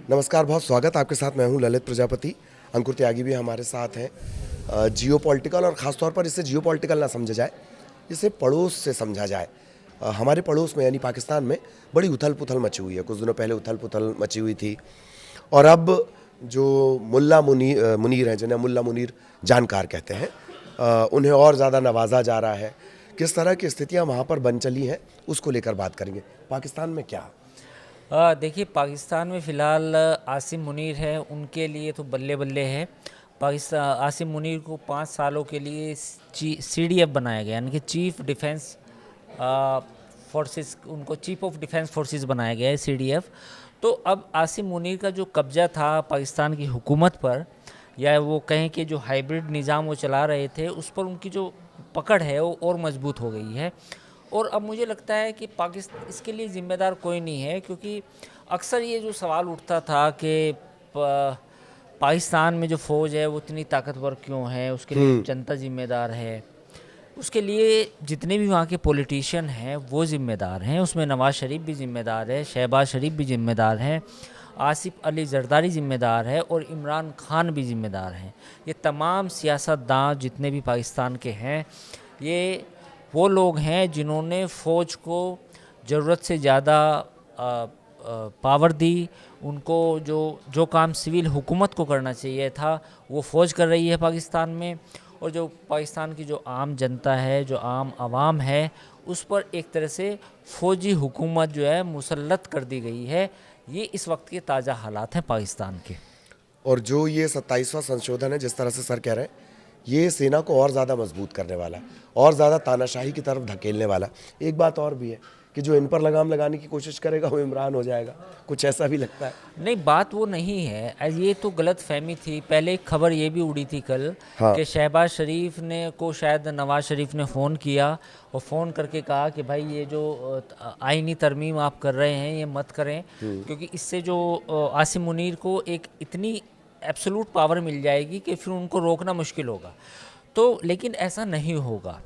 नमस्कार, बहुत स्वागत आपके साथ। मैं हूं ललित प्रजापति। अंकुर त्यागी भी हमारे साथ हैं। जियोपॉलिटिकल और ख़ासतौर पर इसे जियोपॉलिटिकल ना समझा जाए, इसे पड़ोस से समझा जाए। हमारे पड़ोस में यानी पाकिस्तान में बड़ी उथल पुथल मची हुई है। कुछ दिनों पहले उथल पुथल मची हुई थी और अब जो मुनीर हैं, जिन्हें मुल्ला मुनीर जानकार कहते हैं, उन्हें और ज़्यादा नवाजा जा रहा है। किस तरह की स्थितियाँ वहाँ पर बन चली हैं, उसको लेकर बात करेंगे। पाकिस्तान में क्या? देखिए, पाकिस्तान में फ़िलहाल आसिम मुनीर है, उनके लिए तो बल्ले बल्ले है। पाकिस्तान आसिम मुनीर को 5 सालों के लिए CDF बनाया गया, यानी कि चीफ डिफेंस फोर्सेस, उनको चीफ ऑफ डिफेंस फोर्सेस बनाया गया है, CDF। तो अब आसिम मुनीर का जो कब्जा था पाकिस्तान की हुकूमत पर, या वो कहें कि जो हाइब्रिड निज़ाम वो चला रहे थे, उस पर उनकी जो पकड़ है वो और मजबूत हो गई है। और अब मुझे लगता है कि पाकिस्तान इसके लिए ज़िम्मेदार कोई नहीं है, क्योंकि अक्सर ये जो सवाल उठता था कि पाकिस्तान में जो फ़ौज है वो इतनी ताकतवर क्यों है, उसके लिए जनता ज़िम्मेदार है। उसके लिए जितने भी वहाँ के पॉलिटिशियन हैं वो ज़िम्मेदार हैं, उसमें नवाज़ शरीफ भी ज़िम्मेदार है, शहबाज शरीफ भी ज़िम्मेदार हैं, आसिफ अली जरदारी ज़िम्मेदार है और इमरान खान भी ज़िम्मेदार हैं। ये तमाम सियासतदान जितने भी पाकिस्तान के हैं, ये वो लोग हैं जिन्होंने फ़ौज को ज़रूरत से ज़्यादा पावर दी। उनको जो जो काम सिविल हुकूमत को करना चाहिए था वो फ़ौज कर रही है पाकिस्तान में, और जो पाकिस्तान की जो आम जनता है, जो आम आवाम है, उस पर एक तरह से फ़ौजी हुकूमत जो है मुसल्लत कर दी गई है। ये इस वक्त के ताज़ा हालात हैं पाकिस्तान के। और जो ये 27वां संशोधन है, जिस तरह से सर कह रहे हैं, ये सेना को और ज़्यादा मजबूत करने वाला, और ज़्यादा तानाशाही की तरफ धकेलने वाला। एक बात और भी है कि जो इन पर लगाम लगाने की कोशिश करेगा वो इमरान हो जाएगा, कुछ ऐसा भी लगता है। नहीं, बात वो नहीं है, ये तो गलत फहमी थी। पहले एक खबर ये भी उड़ी थी कल, हाँ। कि शहबाज शरीफ ने को शायद नवाज़ शरीफ ने फ़ोन किया और फ़ोन करके कहा कि भाई ये जो आईनी तरमीम आप कर रहे हैं ये मत करें, क्योंकि इससे जो आसिम मुनीर को एक इतनी एब्सोलूट पावर मिल जाएगी कि फिर उनको रोकना मुश्किल होगा। तो लेकिन ऐसा नहीं होगा।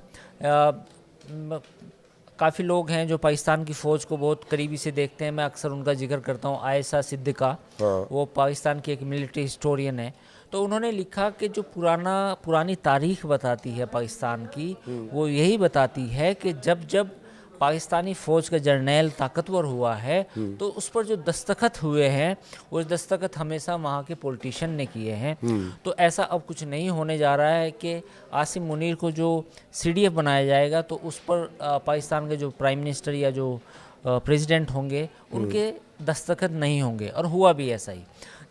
काफ़ी लोग हैं जो पाकिस्तान की फ़ौज को बहुत करीबी से देखते हैं, मैं अक्सर उनका जिक्र करता हूँ। आयशा सिद्दीक़ा, वो पाकिस्तान की एक मिलिट्री हिस्टोरियन है। तो उन्होंने लिखा कि जो पुरानी तारीख़ बताती है पाकिस्तान की, वो यही बताती है कि जब जब पाकिस्तानी फ़ौज का जर्नैल ताकतवर हुआ है तो उस पर जो दस्तखत हुए हैं वो दस्तखत हमेशा वहाँ के पॉलिटिशियन ने किए हैं। तो ऐसा अब कुछ नहीं होने जा रहा है कि आसिम मुनीर को जो CDF बनाया जाएगा तो उस पर पाकिस्तान के जो प्राइम मिनिस्टर या जो प्रेसिडेंट होंगे उनके दस्तखत नहीं होंगे। और हुआ भी ऐसा ही।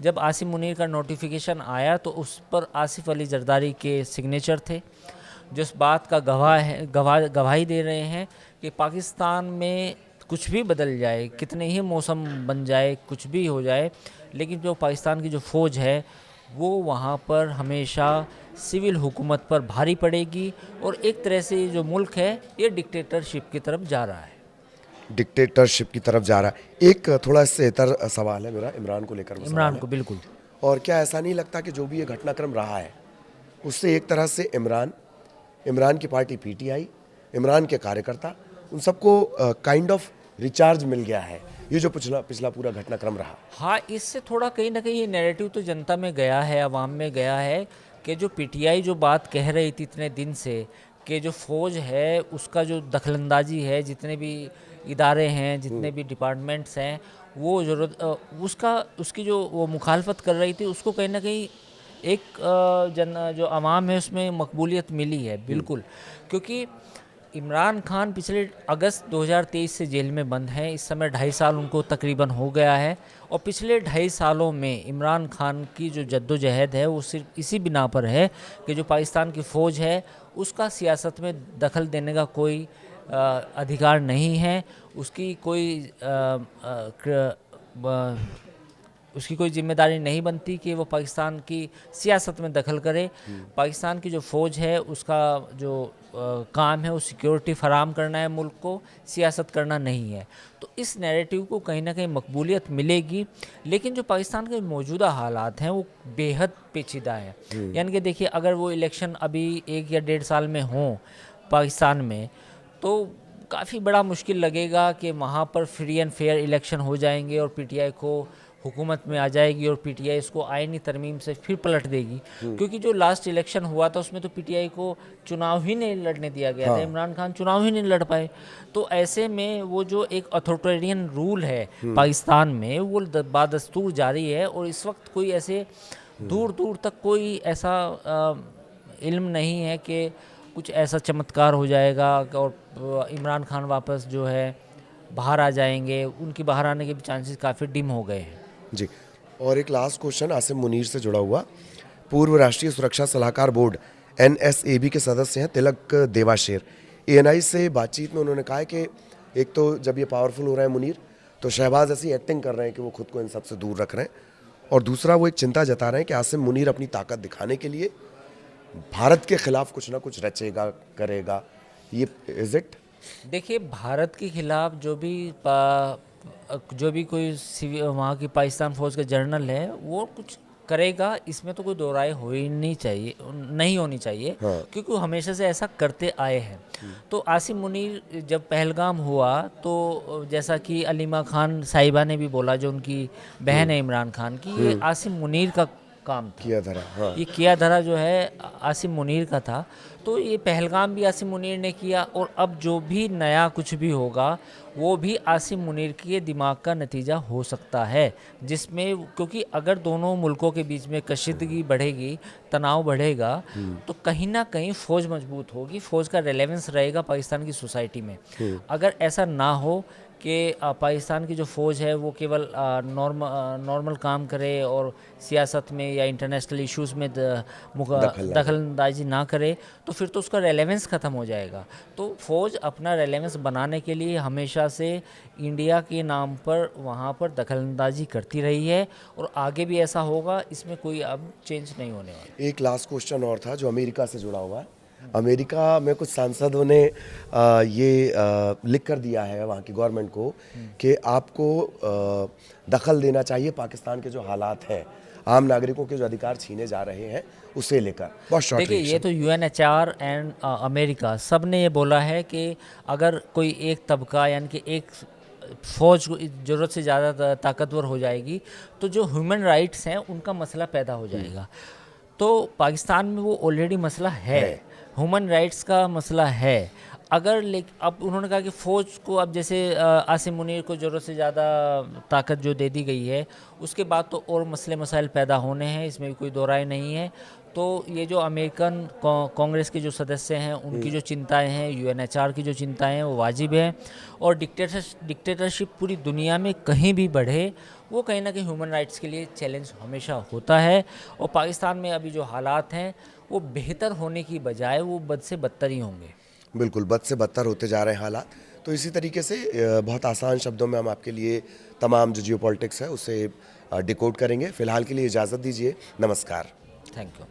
जब आसिम मुनीर का नोटिफिकेशन आया तो उस पर आसिफ अली जरदारी के सिग्नेचर थे, जो इस बात का गवाही दे रहे हैं कि पाकिस्तान में कुछ भी बदल जाए, कितने ही मौसम बन जाए, कुछ भी हो जाए, लेकिन जो पाकिस्तान की जो फ़ौज है वो वहाँ पर हमेशा सिविल हुकूमत पर भारी पड़ेगी। और एक तरह से जो मुल्क है ये डिक्टेटरशिप की तरफ जा रहा है। डिक्टेटरशिप की तरफ जा रहा है। एक थोड़ा इससे इतर सवाल है मेरा, इमरान को लेकर वो सवाल इमरान है। को बिल्कुल। और क्या ऐसा नहीं लगता कि जो भी ये घटनाक्रम रहा है उससे एक तरह से इमरान की पार्टी PTI, इमरान के कार्यकर्ता, उन सबको काइंड ऑफ रिचार्ज मिल गया है, ये जो पिछला पूरा घटनाक्रम रहा? हाँ, इससे थोड़ा कहीं ना कहीं ये नैरेटिव तो जनता में गया है, आवाम में गया है, कि जो PTI जो बात कह रही थी इतने दिन से कि जो फ़ौज है उसका जो दखलंदाजी है, जितने भी इदारे हैं, जितने भी डिपार्टमेंट्स हैं, वो उसकी जो वो मुखालफत कर रही थी, उसको कहीं ना कहीं एक जो आवाम है उसमें मकबूलियत मिली है बिल्कुल। क्योंकि इमरान खान पिछले अगस्त 2023 से जेल में बंद हैं। इस समय 2.5 साल उनको तकरीबन हो गया है। और पिछले 2.5 सालों में इमरान खान की जो जद्दोजहद है वो सिर्फ इसी बिना पर है कि जो पाकिस्तान की फ़ौज है उसका सियासत में दखल देने का कोई अधिकार नहीं है। उसकी कोई जिम्मेदारी नहीं बनती कि वो पाकिस्तान की सियासत में दखल करे। पाकिस्तान की जो फ़ौज है उसका जो काम है वो सिक्योरिटी फराम करना है, मुल्क को सियासत करना नहीं है। तो इस नैरेटिव को कहीं ना कहीं मकबूलियत मिलेगी। लेकिन जो पाकिस्तान के मौजूदा हालात हैं वो बेहद पेचीदा है। यानी कि देखिए, अगर वो इलेक्शन अभी 1 या 1.5 साल में हों पाकिस्तान में, तो काफ़ी बड़ा मुश्किल लगेगा कि वहाँ पर फ्री एंड फेयर इलेक्शन हो जाएंगे और PTI को हुकूमत में आ जाएगी और पीटीआई इसको आईनी तरमीम से फिर पलट देगी, क्योंकि जो लास्ट इलेक्शन हुआ था उसमें तो पीटीआई को चुनाव ही नहीं लड़ने दिया गया था, इमरान खान चुनाव ही नहीं लड़ पाए। तो ऐसे में वो जो एक अथॉरिटेरियन रूल है पाकिस्तान में वो बादस्तूर जारी है, और इस वक्त कोई ऐसे दूर दूर तक कोई ऐसा इल्म नहीं है कि कुछ ऐसा चमत्कार हो जाएगा और इमरान खान वापस जो है बाहर आ जाएंगे। उनकी बाहर आने के भी चांसेस काफ़ी डिम हो गए हैं। जी, और एक लास्ट क्वेश्चन आसिम मुनीर से जुड़ा हुआ। पूर्व राष्ट्रीय सुरक्षा सलाहकार बोर्ड NSAB के सदस्य हैं तिलक देवाशेर। ANI से बातचीत में उन्होंने कहा है कि एक तो जब ये पावरफुल हो रहे हैं मुनीर, तो शहबाज ऐसी एक्टिंग कर रहे हैं कि वो खुद को इन सब से दूर रख रहे हैं, और दूसरा वो एक चिंता जता रहे हैं कि आसिम मुनीर अपनी ताकत दिखाने के लिए भारत के खिलाफ कुछ ना कुछ रचेगा करेगा। ये इज इट? देखिए, भारत के खिलाफ जो भी कोई वहाँ की पाकिस्तान फौज का जनरल है वो कुछ करेगा, इसमें तो कोई दो राय नहीं होनी चाहिए, क्योंकि वो हमेशा से ऐसा करते आए हैं। तो आसिम मुनीर जब पहलगाम हुआ तो जैसा कि अलीमा खान साहिबा ने भी बोला, जो उनकी बहन है इमरान खान की, ये आसिम मुनीर का काम था, किया धरा। हाँ। ये किया धरा जो है आसिम मुनीर का था। तो ये पहलगाम भी आसिम मुनीर ने किया, और अब जो भी नया कुछ भी होगा वो भी आसिम मुनीर के दिमाग का नतीजा हो सकता है, जिसमें क्योंकि अगर दोनों मुल्कों के बीच में कशीदगी बढ़ेगी, तनाव बढ़ेगा, तो कहीं ना कहीं फ़ौज मजबूत होगी, फ़ौज का रेलेवेंस रहेगा पाकिस्तान की सोसाइटी में। अगर ऐसा ना हो कि पाकिस्तान की जो फ़ौज है वो केवल नॉर्मल काम करे और सियासत में या इंटरनेशनल इश्यूज़ में दखलंदाजी ना करे, तो फिर तो उसका रेलेवेंस ख़त्म हो जाएगा। तो फ़ौज अपना रेलेवेंस बनाने के लिए हमेशा से इंडिया के नाम पर वहाँ पर दखलंदाजी करती रही है, और आगे भी ऐसा होगा, इसमें कोई अब चेंज नहीं होने वाला। एक लास्ट क्वेश्चन और था जो अमेरिका से जुड़ा हुआ है। अमेरिका में कुछ सांसदों ने लिख कर दिया है वहाँ की गवर्नमेंट को कि आपको दखल देना चाहिए पाकिस्तान के जो हालात हैं, आम नागरिकों के जो अधिकार छीने जा रहे हैं, उसे लेकर। बहुत शॉर्ट देखिए, ये तो UNHR एंड अमेरिका सब ने ये बोला है कि अगर कोई एक तबका यानी कि एक फ़ौज ज़रूरत से ज़्यादा ताकतवर हो जाएगी तो जो ह्यूमन राइट्स हैं उनका मसला पैदा हो जाएगा। तो पाकिस्तान में वो ऑलरेडी मसला है, ह्यूमन राइट्स का मसला है। अगर अब उन्होंने कहा कि फ़ौज को अब जैसे आसिम मुनीर को ज़रूरत से ज़्यादा ताकत जो दे दी गई है, उसके बाद तो और मसले मसाइल पैदा होने हैं, इसमें भी कोई दो राय नहीं है। तो ये जो अमेरिकन कांग्रेस के जो सदस्य हैं उनकी जो चिंताएं हैं, UNHR की जो चिंताएं हैं, वो वाजिब हैं। और डिक्टेटरशिप पूरी दुनिया में कहीं भी बढ़े, वो कहीं ना कहीं ह्यूमन राइट्स के लिए चैलेंज हमेशा होता है। और पाकिस्तान में अभी जो हालात हैं वो बेहतर होने की बजाय वो बद से बदतर ही होंगे। बिल्कुल, बद से बदतर होते जा रहे हैं हालात। तो इसी तरीके से बहुत आसान शब्दों में हम आपके लिए तमाम जो जियोपॉलिटिक्स है उसे डिकोड करेंगे। फ़िलहाल के लिए इजाज़त दीजिए। नमस्कार। Thank you.